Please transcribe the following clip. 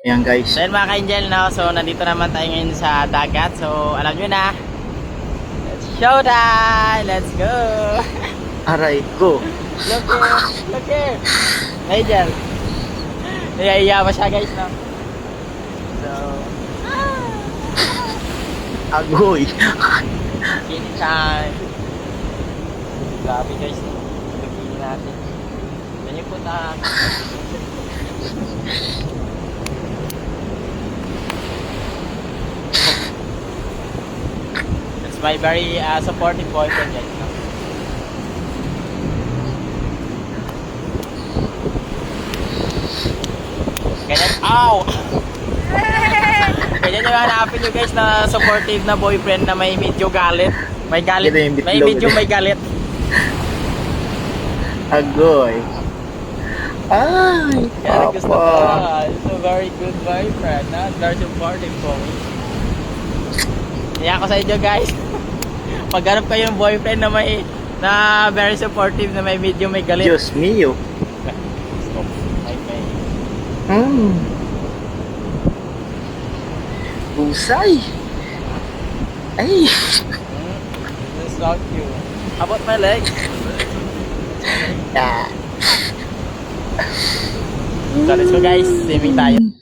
Ayan guys. So yun mga ka-angel, no? So nandito naman tayo ngayon sa dagat. So alam nyo na, it's showtime! Let's go! Aray ko. Look here! Look here! Angel! Naiiya pa siya guys, no? So, Agoy. bikini time! Grabe guys, no? Bikini natin. Can you put It's my very supportive boyfriend guys, no? Ganyan, ow! Ganyan yung hanapin nyo guys na supportive na boyfriend na may medyo galit. May galit, Ito yung bitlog. may medyo may galit. Agoy. Ay, Kaya gusto ko, papa. it's a very good boyfriend, na very supportive for me. Kaya ako sa inyo guys, paghanap kayo ng boyfriend na may na very supportive na may medyo may galit. Diyos mio. Stop. Okay. Busay. Ay. This is not you. How about my legs? Ah. So let's go guys, swimming tayo.